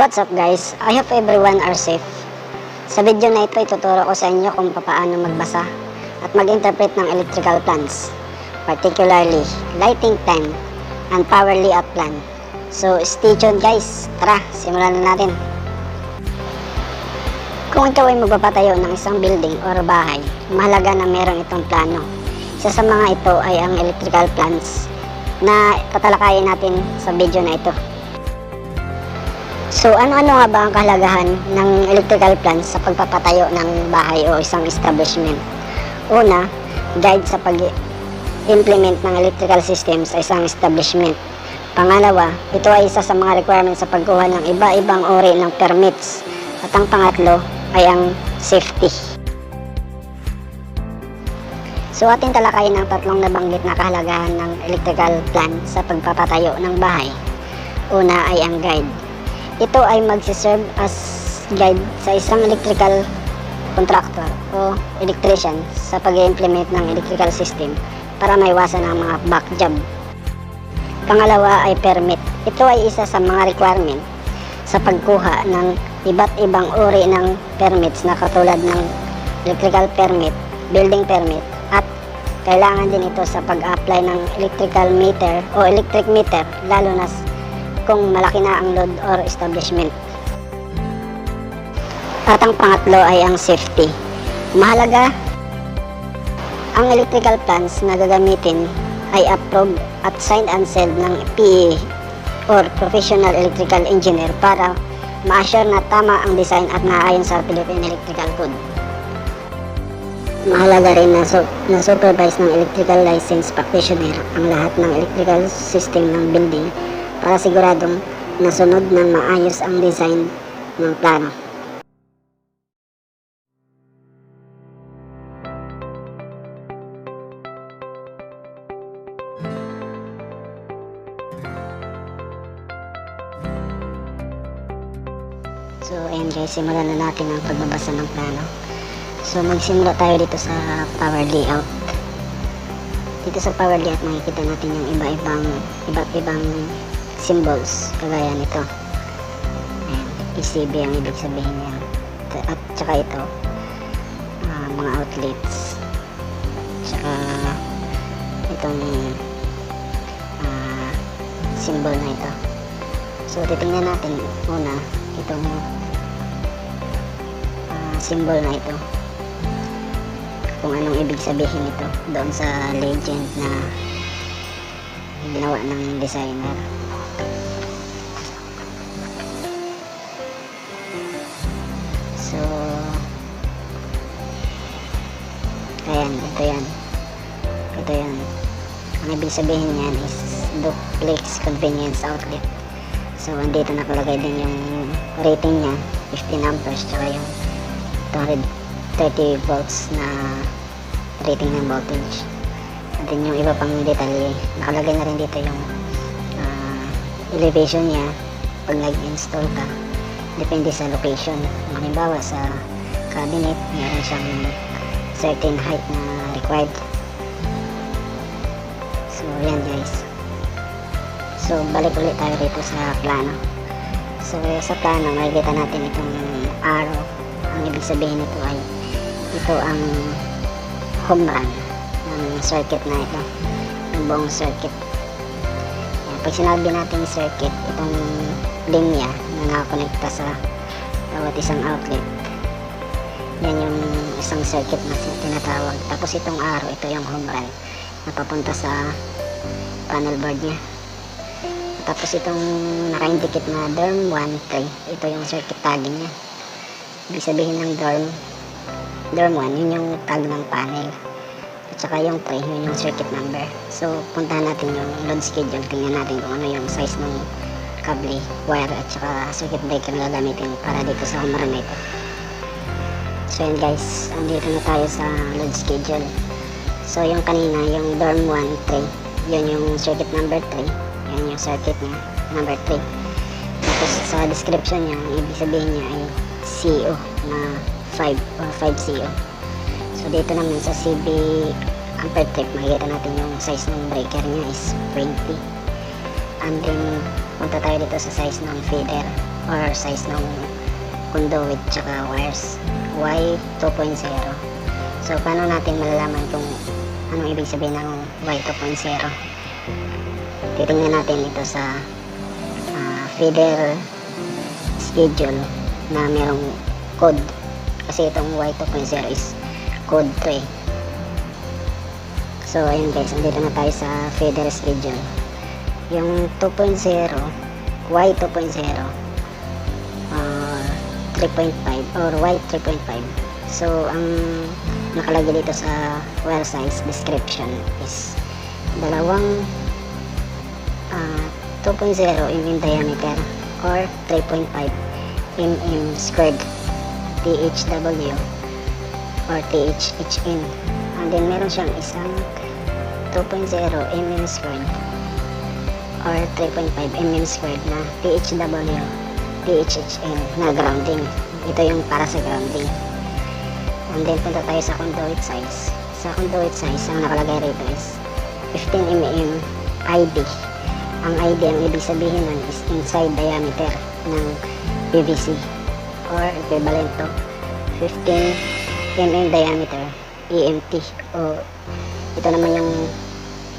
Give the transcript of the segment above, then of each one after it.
What's up guys? I hope everyone are safe. Sa video na ito, ituturo ko sa inyo kung paano magbasa at mag-interpret ng electrical plans, particularly lighting time and power layout plan. So stay tuned guys. Tara, simulan na natin. Kung ikaw ay magpapatayo ng isang building or bahay, mahalaga na meron itong plano. Isa sa mga ito ay ang electrical plans na tatalakayin natin sa video na ito. So, ano-ano nga ba ang kahalagahan ng electrical plans sa pagpapatayo ng bahay o isang establishment? Una, guide sa pag-implement ng electrical system sa isang establishment. Pangalawa, ito ay isa sa mga requirements sa pagkuha ng iba-ibang uri ng permits. At ang pangatlo ay ang safety. So, ating talakayin ang tatlong nabanggit na kahalagahan ng electrical plan sa pagpapatayo ng bahay. Una ay ang guide. Ito ay magsiserve as guide sa isang electrical contractor o electrician sa pag-implement ng electrical system para maiwasan ang mga back job. Pangalawa ay permit. Ito ay isa sa mga requirement sa pagkuha ng iba't ibang uri ng permits na katulad ng electrical permit, building permit, at kailangan din ito sa pag-apply ng electrical meter o electric meter lalo na kung malaki na ang load or establishment. At ang pangatlo ay ang safety. Mahalaga ang electrical plans na gagamitin ay approved at signed and sealed ng PE or Professional Electrical Engineer para ma-assure na tama ang design at naayon sa Philippine Electrical Code. Mahalaga rin na supervise ng electrical license practitioner ang lahat ng electrical system ng building para siguradong nasunod ng maayos ang design ng plano. So ayan guys, simulan na natin ang pagbabasa ng plano. So magsimula tayo dito sa power layout. Dito sa power layout makikita natin yung iba't ibang symbols kagaya nito. Ayan, PCB ang ibig sabihin niya. At saka ito mga outlets. Saka itong symbol na ito. So titingnan natin una itong symbol na ito, kung anong ibig sabihin ito doon sa legend na ginawa ng designer. So ayan, ito yan. Ang ibig sabihin niyan is duplex convenience outlet. So andito nakalagay din yung rating niya, 15 amperes, tsaka yung 230 volts na rating ng voltage. At then yung iba pang detalye, nakalagay na rin dito yung elevation niya pag nag-install ka. Depende sa location. Halimbawa sa cabinet, meron siyang certain height na required. So yan guys. So balik ulit tayo dito sa plano. So sa plano, makikita natin itong arrow. Ang ibig sabihin nito ay ito ang home run ng circuit na ito, ng buong circuit. Yan, pag sinabi natin circuit, itong linya na nakakonekta sa bawat isang outlet, yan yung isang circuit na tinatawag. Tapos itong arrow, ito yung home run na papunta sa panel board nya. Tapos itong naka-indicate na DERM 1, 3, ito yung circuit tagging nya. Ibig sabihin ng DERM 1, yun yung tag ng panel. At saka yung 3, yun yung circuit number. So puntahan natin yung load schedule, tingnan natin kung ano yung size ng kable, wire, at saka circuit breaker na gagamitin para dito sa home run na ito. So yun guys, andito na tayo sa load schedule. So yung kanina, yung DERM 1, 3, yun yung circuit number 3, yan yung circuit niya, number 3. Tapos sa description niya, ibig sabihin niya ay CO na 5 or 5CO. So dito naman sa CB ampere trip, makikita natin yung size ng breaker niya is 20. And then punta tayo dito sa size ng feeder or size ng conduit tsaka wires, Y2.0. So paano natin malalaman kung anong ibig sabihin ng Y2.0? Titingnan natin ito sa feeder schedule na merong code, kasi itong Y2.0 is code to eh. So ayun guys, andito na tayo sa feeder schedule. Yung 2.0, Y2.0 3.5 or Y3.5. So ang nakalagay dito sa wire size description is dalawang 2.0 mm diameter or 3.5 mm squared THW or THHN. And then meron siyang isang 2.0 mm squared or 3.5 mm squared na THW THHN na grounding. Ito yung para sa grounding. And then punta tayo sa conduit size. Sa conduit size, ang nakalagay rito is 15 mm ID. Ang ID, ang ibig sabihin nun is inside diameter ng PVC or equivalent to 15 mm diameter EMT. O ito naman yung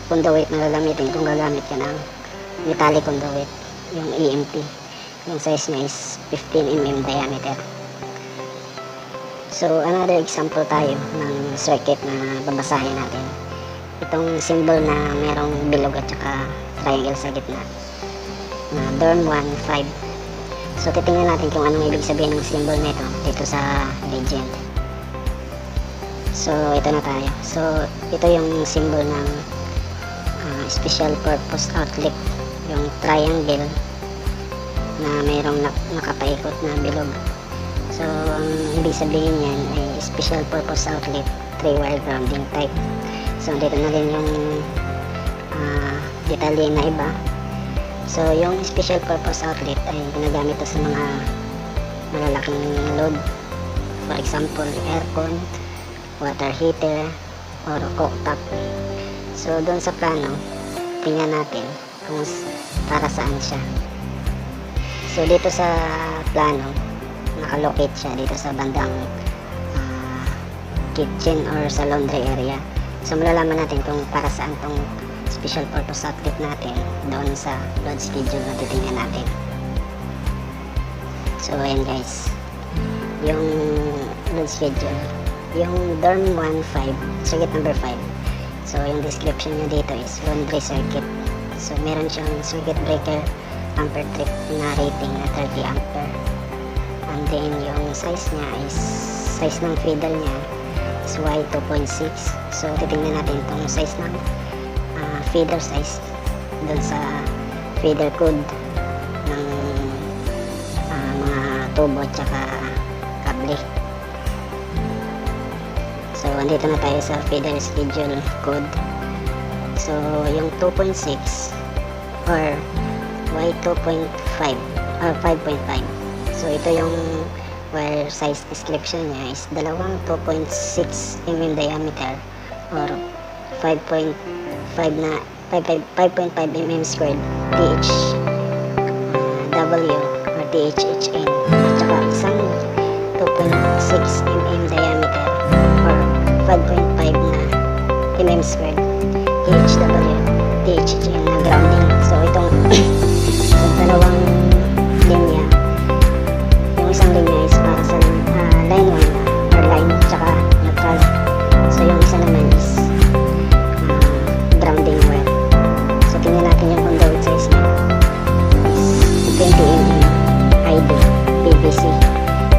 conduit na gagamitin kung gagamit ka ng metallic conduit, yung EMT. Yung size niya is 15 mm diameter. So another example tayo ng circuit na babasahin natin. Itong symbol na merong bilog at saka triangle sa gitna na DORM 1.5. So titingnan natin kung anong ibig sabihin ng symbol nito dito sa legend. So ito na tayo. So ito yung symbol ng special purpose outlet, yung triangle na mayroong nakapaikot na bilog. So ang ibig sabihin niyan ay special purpose outlet 3-wire grounding type. So dito na rin yung detalye na iba. So yung special purpose outlet ay ginagamit sa mga malalaking load, for example aircon, water heater, or cooktop. So doon sa plano, tingnan natin kung para saan siya. So dito sa plano, nakalocate siya dito sa bandang kitchen or sa laundry area. So malalaman natin kung para saan tong special purpose outlet natin doon sa load schedule na titingnan natin. So ayan guys, yung load schedule, yung DORM 1.5, circuit number 5. So yung description niya dito is laundry circuit. So meron siyang circuit breaker ampere trip na rating na 30 ampere. And then yung size niya is, size ng feeder niya is Y2.6. So titingnan natin itong size ng feeder size dun sa feeder code ng mga tubo at saka kable. So andito na tayo sa feeder schedule code. So yung 2.6 or Y2.5 or 5.5. So ito yung wire size description niya is dalawang 2.6 mm diameter or 5.5 na 5.5 mm squared THW or THHN at saka isang 2.6 mm diameter or 5.5 na mm squared THW THHN na grounding. So itong dalawang linya, yung isang linya is para sa line 1 or line tsaka neutral. So yung isa naman is grounding wire. So tingnan natin yung conduit size niya is 20 mm ID PVC.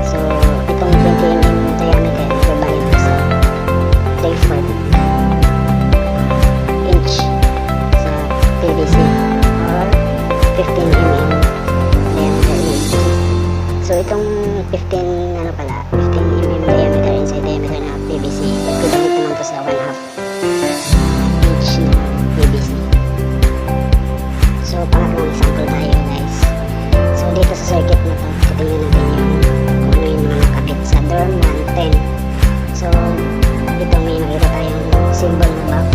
So itong 20 mm diameter equivalent sa 3/4 inch sa PVC or 15 mm diameter inch. So itong 15 ano pala 15 mm diameter inside diameter na PVC equivalent naman to sa 1/2 inch na PVC. So pangatlong example tayo guys. So dito sa circuit na to, titingnan natin yung kung ano yung mga nakabit sa DORM 110. So dito may nakita tayong symbol na box.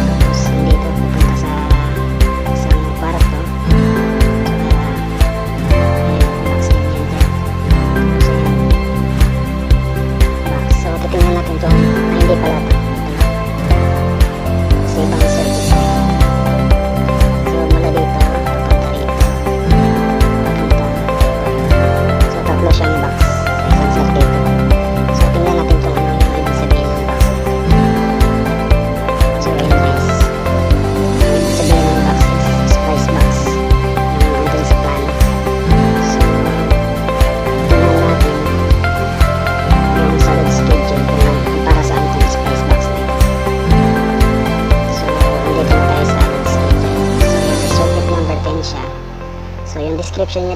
Tapos dito pupunta sa isang kwarto.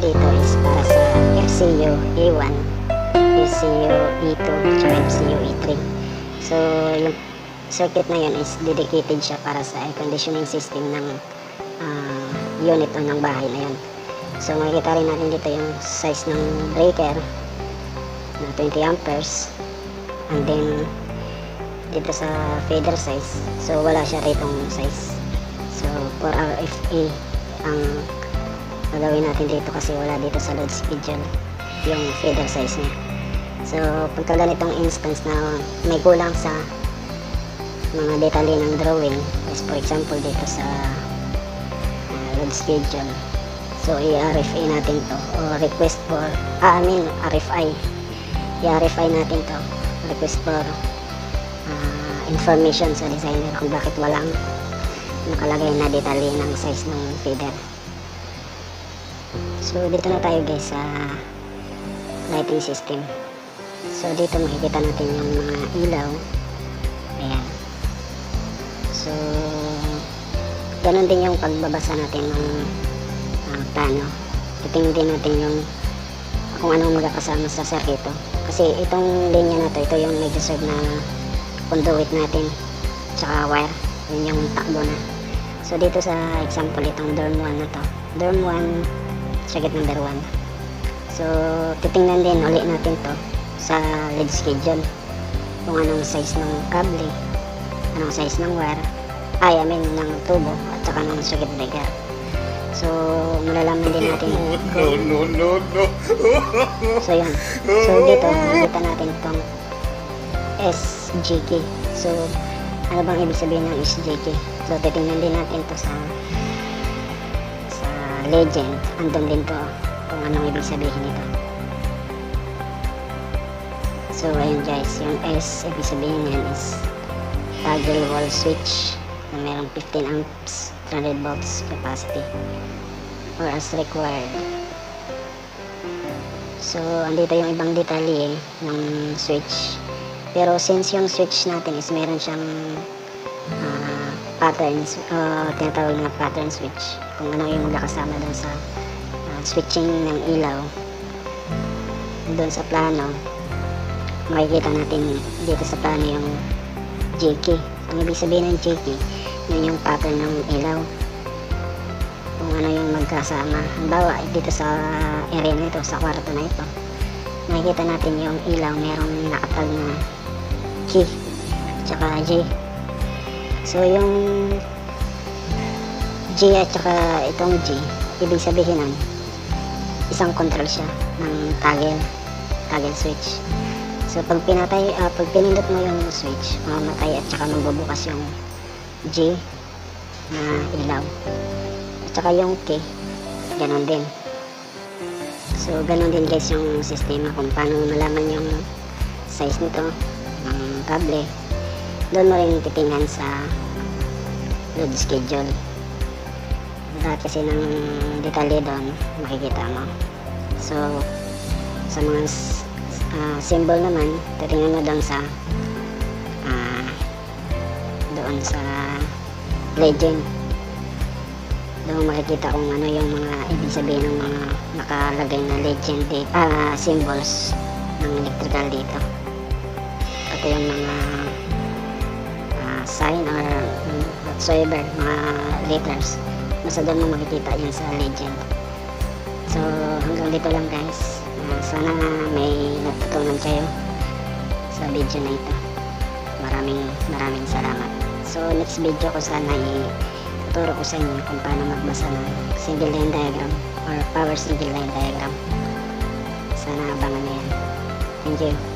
dito is para sa FCU E1, FCU E2, tsaka FCU E3. So yung circuit na yun is dedicated siya para sa air conditioning system ng unit o ng bahay na yun. So makikita rin natin dito yung size ng breaker na 20 amperes, and then dito sa fader size, so wala siya ratong size. So for RFA ang gagawin natin dito kasi wala dito sa load schedule yung fader size niya. So pagka ganitong instance na may kulang sa mga detalye ng drawing, as for example dito sa load schedule, so i-RFA natin to, o request for RFI, i-RFI natin to, request for information sa designer kung bakit walang nakalagay na detalye ng size ng fader. So dito na tayo guys sa lighting system. So dito makikita natin yung mga ilaw, ayan. So ganun din yung pagbabasa natin ng plano. Titingnan din natin yung kung anong magkakasama sa circuito, kasi itong linya na to, ito yung nag-serve na conduit natin tsaka wire, yun yung takbo na. So dito sa example, itong dorm 1 na to, dorm 1 circuit number 1. So titingnan din ulit natin to sa lead schedule kung anong size ng kable, anong size ng wire, ng tubo at saka ng circuit breaker. So malalaman din natin No. so yun, so dito nakita natin itong SGK. So ano bang ibig sabihin ng SGK? So titingnan din natin to sa legend, andun din to kung anong ibig sabihin nito. So ayun guys, yung S ibig sabihin yan is toggle wall switch na merong 15 amps 300 volts capacity or as required. So andito yung ibang detalye ng switch, pero since yung switch natin is meron siyang patterns, tinatawag na pattern switch, kung ano yung magkakasama doon sa switching ng ilaw doon sa plano, makikita natin dito sa plano yung JK. Ang ibig sabihin ng JK, yun yung pattern ng ilaw, kung ano yung magkasama. Halimbawa dito sa area nito, sa kwarto na ito, makikita natin yung ilaw merong nakatag na K tsaka J. So yung J at saka itong G, ibig sabihin nun isang control siya ng toggle switch. So pag pinindot mo yung switch, mamamatay at saka magbubukas yung G na ilaw, at saka yung K ganon din. So ganon din guys yung sistema kung paano malaman yung size nito ng kable. Doon mo rin titingnan sa load schedule. Lahat kasi ng detalye doon makikita mo. So sa mga symbol naman, titingnan mo doon sa legend. Doon makikita kung ano yung mga ibig sabihin ng mga nakalagay na legend symbols ng electrical dito. Ito yung mga sign or whatsoever, mga letters, basta doon mo makikita yan sa legend. So hanggang dito lang guys. Sana may natutunan kayo sa video na ito. Maraming salamat. So next video ko sana ituturo ko sa inyo kung paano magbasa ng single line diagram or power single line diagram. Sana abangan nyo yan. Thank you.